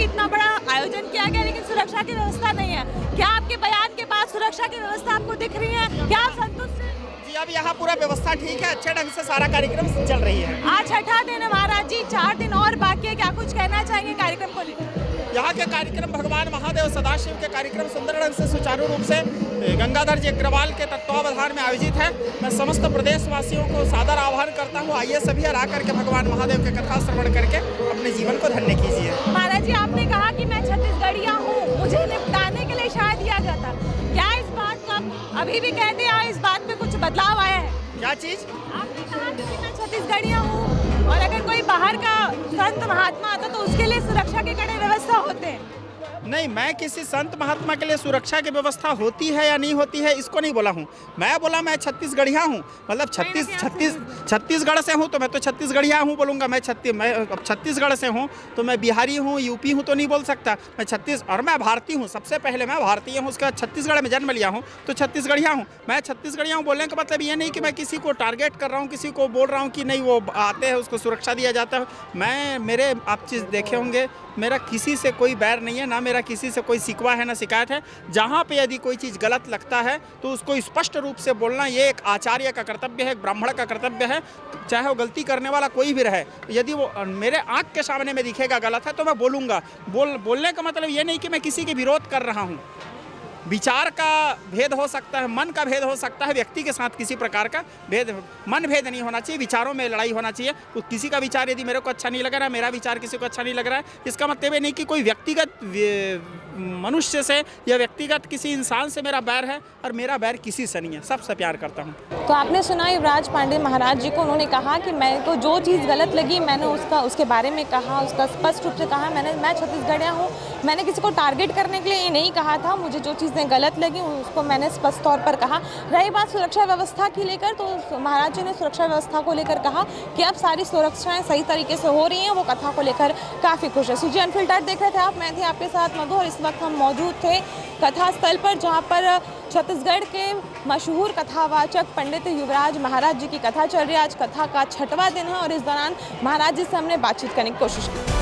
कि इतना बड़ा आयोजन किया गया लेकिन सुरक्षा की व्यवस्था नहीं है। क्या आपके बयान के बाद सुरक्षा की व्यवस्था आपको दिख रही है? क्या आप संतुष्ट हैं? जी, अब यहाँ पूरा व्यवस्था ठीक है, अच्छे ढंग से सारा कार्यक्रम चल रही है। आज छठा दिन है महाराज जी, 4 दिन और बाकी है, क्या कुछ कहना चाहेंगे कार्यक्रम को लेकर? यहाँ के कार्यक्रम भगवान महादेव सदाशिव के कार्यक्रम सुंदर ढंग से सुचारू रूप से गंगाधर जी अग्रवाल के तत्वावधान में आयोजित है। मैं समस्त प्रदेशवासियों को सादर आह्वान करता हूँ, आइए सभी आ करके भगवान महादेव के कथा श्रवण करके अपने जीवन को धन्य कीजिए। महाराज जी, आपने कहा कि मैं छत्तीसगढ़िया हूँ, मुझे निपटाने के लिए शायद दिया जाता, क्या इस बात को आप अभी भी कहते हैं? इस बात में कुछ बदलाव आया है? क्या चीज़? आपने कहा कि मैं छत्तीसगढ़िया हूँ और अगर कोई बाहर का संत महात्मा आता तो उसके लिए सुरक्षा के कड़े व्यवस्था होते हैं। नहीं, मैं किसी संत महात्मा के लिए सुरक्षा की व्यवस्था होती है या नहीं होती है इसको नहीं बोला हूँ। मैं बोला मैं छत्तीसगढ़िया हूँ, मतलब छत्तीसगढ़ से हूँ तो मैं तो छत्तीसगढ़िया हूँ बोलूँगा। मैं छत्तीसगढ़ से हूँ तो मैं बिहारी हूँ, यूपी हूँ तो नहीं बोल सकता। और मैं भारतीय हूँ, सबसे पहले मैं भारतीय हूँ, उसके बाद छत्तीसगढ़ में जन्म लिया हूँ तो छत्तीसगढ़िया हूँ। मैं छत्तीसगढ़िया हूँ बोलने का मतलब ये नहीं कि मैं किसी को टारगेट कर रहा हूँ, किसी को बोल रहा हूँ कि नहीं वो आते हैं उसको सुरक्षा दिया जाता है। मेरे आप चीज़ देखे होंगे, मेरा किसी से कोई बैर नहीं है, ना मेरा किसी से कोई शिकवा है ना शिकायत है। जहाँ पे यदि कोई चीज़ गलत लगता है तो उसको स्पष्ट रूप से बोलना ये एक आचार्य का कर्तव्य है, एक ब्राह्मण का कर्तव्य है। चाहे वो गलती करने वाला कोई भी रहे, यदि वो मेरे आँख के सामने में दिखेगा गलत है तो मैं बोलूँगा। बोलने का मतलब ये नहीं कि मैं किसी के विरोध कर रहा हूँ। विचार का भेद हो सकता है, मन का भेद हो सकता है, व्यक्ति के साथ किसी प्रकार का मन भेद नहीं होना चाहिए, विचारों में लड़ाई होना चाहिए। तो किसी का विचार यदि मेरे को अच्छा नहीं लग रहा है, मेरा विचार किसी को अच्छा नहीं लग रहा है, इसका मतलब ये नहीं कि कोई व्यक्तिगत मनुष्य से या व्यक्तिगत किसी इंसान से मेरा बैर है, और मेरा बैर किसी से नहीं है, सबसे प्यार करता हूँ। तो आपने सुना युवराज पांडे महाराज जी को, उन्होंने कहा कि मेरे को जो चीज़ गलत लगी मैंने उसके बारे में कहा, उसका स्पष्ट रूप से कहा। मैं छत्तीसगढ़िया हूँ, मैंने किसी को टारगेट करने के लिए ये नहीं कहा था। मुझे जो चीज़ें गलत लगी उसको मैंने स्पष्ट तौर पर कहा। रही बात सुरक्षा व्यवस्था की लेकर, तो महाराज जी ने सुरक्षा व्यवस्था को लेकर कहा कि अब सारी सुरक्षाएं सही तरीके से हो रही हैं, वो कथा को लेकर काफ़ी खुश है। सीजी अनफिल्टर्ड देख रहे थे आप, मैं थी आपके साथ मधु, और इस वक्त हम मौजूद थे कथा स्थल पर, जहाँ पर छत्तीसगढ़ के मशहूर कथावाचक पंडित युवराज महाराज जी की कथा चल रही है। आज कथा का 6वां दिन है और इस दौरान महाराज जी से हमने बातचीत करने की कोशिश की।